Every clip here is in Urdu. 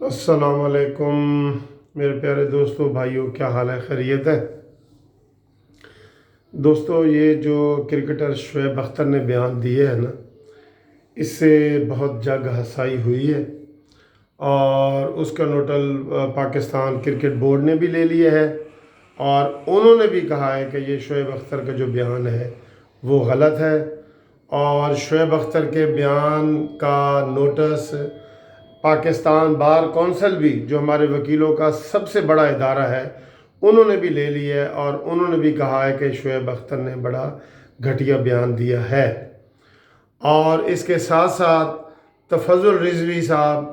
السلام علیکم میرے پیارے دوستوں بھائیوں، کیا حال ہے؟ خیریت ہے دوستوں؟ یہ جو کرکٹر شعیب اختر نے بیان دیے ہیں نا، اس سے بہت جگ ہنسائی ہوئی ہے، اور اس کا نوٹل پاکستان کرکٹ بورڈ نے بھی لے لیا ہے، اور انہوں نے بھی کہا ہے کہ یہ شعیب اختر کا جو بیان ہے وہ غلط ہے، اور شعیب اختر کے بیان کا نوٹس پاکستان بار کونسل بھی، جو ہمارے وکیلوں کا سب سے بڑا ادارہ ہے، انہوں نے بھی لے لیا ہے، اور انہوں نے بھی کہا ہے کہ شعیب اختر نے بڑا گھٹیا بیان دیا ہے۔ اور اس کے ساتھ ساتھ تفضل رضوی صاحب،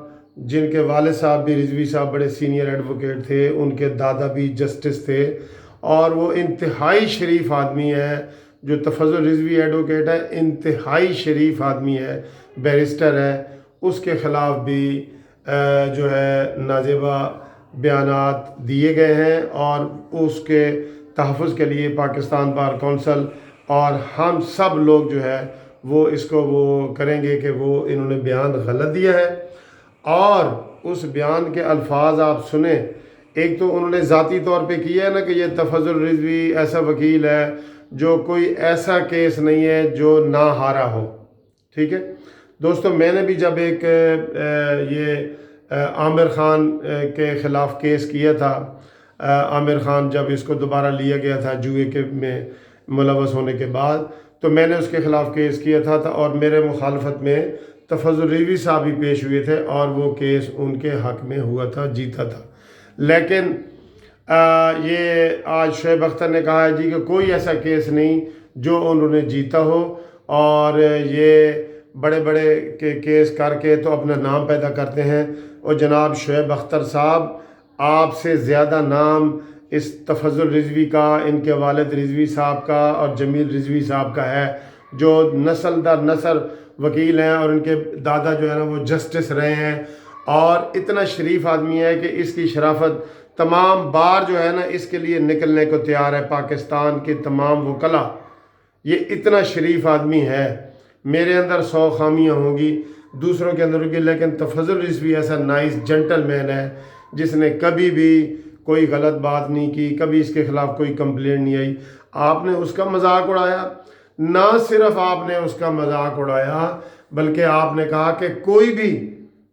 جن کے والد صاحب بھی رضوی صاحب بڑے سینئر ایڈوکیٹ تھے، ان کے دادا بھی جسٹس تھے، اور وہ انتہائی شریف آدمی ہے۔ جو تفضل رضوی ایڈوکیٹ ہے، انتہائی شریف آدمی ہے، بیرسٹر ہے، اس کے خلاف بھی جو ہے نازیبہ بیانات دیے گئے ہیں، اور اس کے تحفظ کے لیے پاکستان بار کونسل اور ہم سب لوگ جو ہے وہ اس کو وہ کریں گے کہ وہ انہوں نے بیان غلط دیا ہے۔ اور اس بیان کے الفاظ آپ سنیں، ایک تو انہوں نے ذاتی طور پہ کیا ہے نا کہ یہ تفضل رضوی ایسا وکیل ہے جو کوئی ایسا کیس نہیں ہے جو نہ ہارا ہو، ٹھیک ہے دوستو۔ میں نے بھی جب ایک یہ عامر خان کے خلاف کیس کیا تھا، عامر خان جب اس کو دوبارہ لیا گیا تھا جوئے کے میں ملوث ہونے کے بعد، تو میں نے اس کے خلاف کیس کیا تھا، اور میرے مخالفت میں تفضل رضوی صاحب بھی پیش ہوئے تھے، اور وہ کیس ان کے حق میں ہوا تھا، جیتا تھا۔ لیکن یہ آج شعیب اختر نے کہا ہے جی کہ کوئی ایسا کیس نہیں جو انہوں نے جیتا ہو، اور یہ بڑے بڑے کیس کر کے تو اپنا نام پیدا کرتے ہیں۔ اور جناب شعیب اختر صاحب، آپ سے زیادہ نام اس تفضل رضوی کا، ان کے والد رضوی صاحب کا اور جمیل رضوی صاحب کا ہے، جو نسل در نسل وکیل ہیں، اور ان کے دادا جو ہے نا وہ جسٹس رہے ہیں، اور اتنا شریف آدمی ہے کہ اس کی شرافت تمام بار جو ہے نا اس کے لیے نکلنے کو تیار ہے، پاکستان کے تمام وکلا۔ یہ اتنا شریف آدمی ہے، میرے اندر 100 خامیاں ہوں گی، دوسروں کے اندر ہوگی، لیکن تفضل رضوی ایسا نائس جنٹل مین ہے جس نے کبھی بھی کوئی غلط بات نہیں کی، کبھی اس کے خلاف کوئی کمپلین نہیں آئی۔ آپ نے اس کا مذاق اڑایا، نہ صرف آپ نے اس کا مذاق اڑایا بلکہ آپ نے کہا کہ کوئی بھی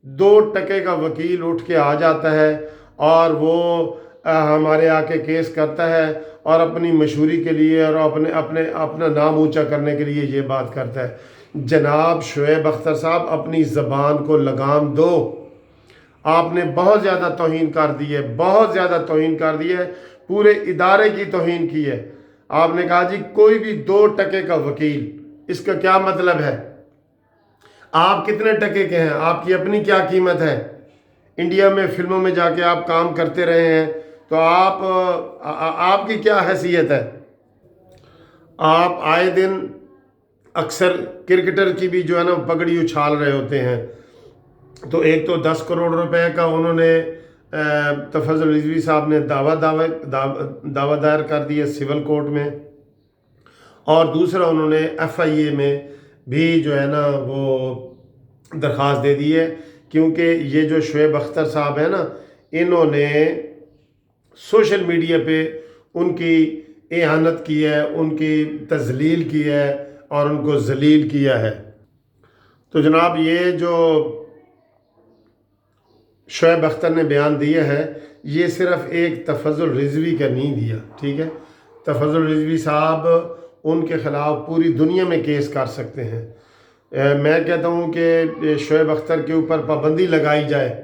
2 ٹکے کا وکیل اٹھ کے آ جاتا ہے اور وہ ہمارے آ کے کیس کرتا ہے، اور اپنی مشہوری کے لیے اور اپنا نام اونچا کرنے کے لیے یہ بات کرتا ہے۔ جناب شعیب اختر صاحب، اپنی زبان کو لگام دو، آپ نے بہت زیادہ توہین کر دی ہے، بہت زیادہ توہین کر دی ہے، پورے ادارے کی توہین کی ہے۔ آپ نے کہا جی کوئی بھی 2 ٹکے کا وکیل، اس کا کیا مطلب ہے؟ آپ کتنے ٹکے کے ہیں؟ آپ کی اپنی کیا قیمت ہے؟ انڈیا میں فلموں میں جا کے آپ کام کرتے رہے ہیں، تو آپ کی کیا حیثیت ہے؟ آپ آئے دن اکثر کرکٹر کی بھی جو ہے نا پگڑی اچھال رہے ہوتے ہیں۔ تو ایک تو 10 کروڑ روپے کا انہوں نے تفضل رضوی صاحب نے دعویٰ دائر کر دیا سول کورٹ میں، اور دوسرا انہوں نے FIA میں بھی جو ہے نا وہ درخواست دے دی ہے، کیونکہ یہ جو شعیب اختر صاحب ہیں نا، انہوں نے سوشل میڈیا پہ ان کی اہانت کی ہے، ان کی تذلیل کی ہے، اور ان کو ذلیل کیا ہے۔ تو جناب یہ جو شعیب اختر نے بیان دیا ہے، یہ صرف ایک تفضل رضوی کا نہیں دیا، ٹھیک ہے؟ تفضل رضوی صاحب ان کے خلاف پوری دنیا میں کیس کر سکتے ہیں۔ میں کہتا ہوں کہ شعیب اختر کے اوپر پابندی لگائی جائے۔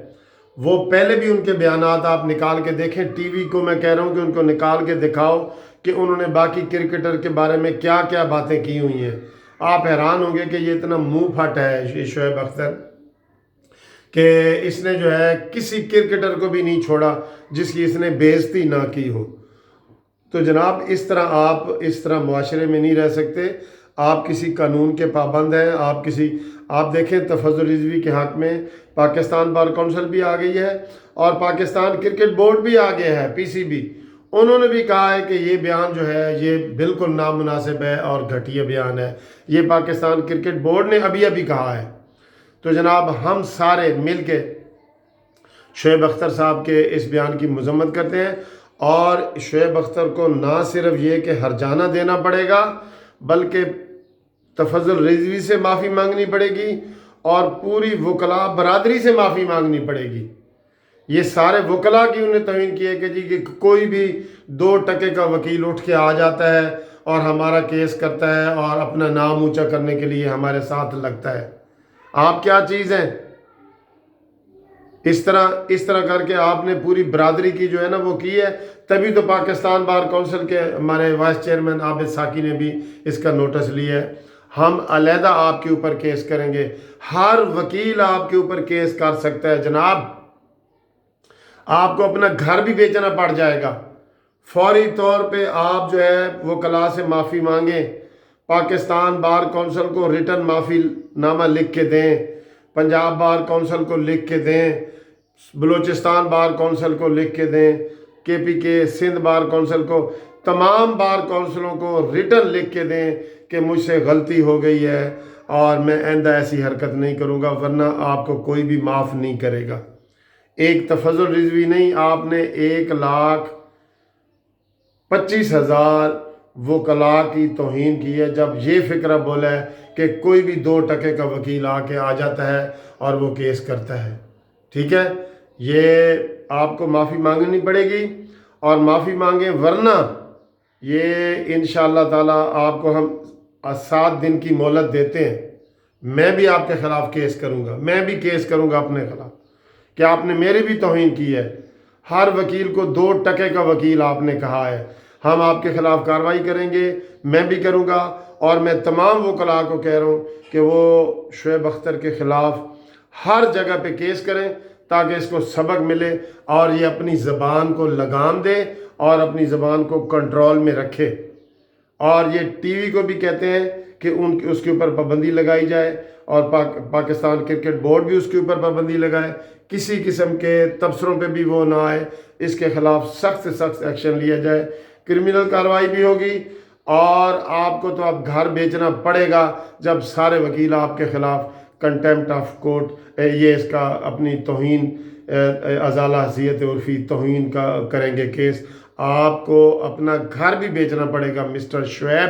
وہ پہلے بھی ان کے بیانات آپ نکال کے دیکھیں، ٹی وی کو میں کہہ رہا ہوں کہ ان کو نکال کے دکھاؤ کہ انہوں نے باقی کرکٹر کے بارے میں کیا کیا باتیں کی ہوئی ہیں۔ آپ حیران ہوں گے کہ یہ اتنا منہ پھٹ ہے شعیب اختر کہ اس نے جو ہے کسی کرکٹر کو بھی نہیں چھوڑا جس کی اس نے بے عزتی نہ کی ہو۔ تو جناب اس طرح معاشرے میں نہیں رہ سکتے۔ آپ کسی قانون کے پابند ہیں، آپ دیکھیں تفضل رضوی کے حق میں پاکستان بار کونسل بھی آ گئی ہے، اور پاکستان کرکٹ بورڈ بھی آ گیا ہے، PCB۔ انہوں نے بھی کہا ہے کہ یہ بیان جو ہے یہ بالکل نامناسب ہے اور گھٹیا بیان ہے، یہ پاکستان کرکٹ بورڈ نے ابھی کہا ہے۔ تو جناب ہم سارے مل کے شعیب اختر صاحب کے اس بیان کی مذمت کرتے ہیں، اور شعیب اختر کو نہ صرف یہ کہ ہرجانہ دینا پڑے گا بلکہ تفضل رضوی سے معافی مانگنی پڑے گی اور پوری وکلاء برادری سے معافی مانگنی پڑے گی۔ یہ سارے وکلاء کی انہیں توہین کی ہے کہ جی کہ کوئی بھی 2 ٹکے کا وکیل اٹھ کے آ جاتا ہے اور ہمارا کیس کرتا ہے اور اپنا نام اونچا کرنے کے لیے ہمارے ساتھ لگتا ہے۔ آپ کیا چیز ہیں؟ اس طرح کر کے آپ نے پوری برادری کی جو ہے نا وہ کی ہے۔ تبھی تو پاکستان بار کونسل کے ہمارے وائس چیئرمین عابد ساکی نے بھی اس کا نوٹس لیا ہے۔ ہم علیحدہ آپ کے اوپر کیس کریں گے، ہر وکیل آپ کے اوپر کیس کر سکتا ہے جناب۔ آپ کو اپنا گھر بھی بیچنا پڑ جائے گا۔ فوری طور پہ آپ جو ہے وکلاء سے معافی مانگیں، پاکستان بار کونسل کو ریٹن معافی نامہ لکھ کے دیں، پنجاب بار کونسل کو لکھ کے دیں، بلوچستان بار کونسل کو لکھ کے دیں، کے پی کے سندھ بار کونسل کو، تمام بار کونسلوں کو ریٹن لکھ کے دیں کہ مجھ سے غلطی ہو گئی ہے اور میں آئندہ ایسی حرکت نہیں کروں گا، ورنہ آپ کو کوئی بھی معاف نہیں کرے گا۔ ایک تفضل رضوی نہیں، آپ نے 1,25,000 وکلاء کی توہین کی ہے جب یہ فکرہ بولا ہے کہ کوئی بھی 2 ٹکے کا وکیل آ کے آ جاتا ہے اور وہ کیس کرتا ہے۔ ٹھیک ہے، یہ آپ کو معافی مانگنی پڑے گی اور معافی مانگیں، ورنہ یہ انشاءاللہ تعالیٰ آپ کو ہم 7 دن کی مہلت دیتے ہیں۔ میں بھی آپ کے خلاف کیس کروں گا، میں بھی کیس کروں گا اپنے خلاف کہ آپ نے میری بھی توہین کی ہے۔ ہر وکیل کو 2 ٹکے کا وکیل آپ نے کہا ہے، ہم آپ کے خلاف کارروائی کریں گے، میں بھی کروں گا، اور میں تمام وکلاء کو کہہ رہا ہوں کہ وہ شعیب اختر کے خلاف ہر جگہ پہ کیس کریں تاکہ اس کو سبق ملے اور یہ اپنی زبان کو لگام دے اور اپنی زبان کو کنٹرول میں رکھے۔ اور یہ ٹی وی کو بھی کہتے ہیں کہ اس کے اوپر پابندی لگائی جائے، اور پاکستان کرکٹ بورڈ بھی اس کے اوپر پابندی لگائے، کسی قسم کے تبصروں پہ بھی وہ نہ آئے، اس کے خلاف سخت سے سخت ایکشن لیا جائے، کرمنل کارروائی بھی ہوگی، اور آپ کو تو اب گھر بیچنا پڑے گا جب سارے وکیل آپ کے خلاف کنٹیمپٹ آف کورٹ یہ اس کا اپنی توہین ازالہ حیثیت عرفی توہین کا کریں گے کیس۔ آپ کو اپنا گھر بھی بیچنا پڑے گا مسٹر شعیب۔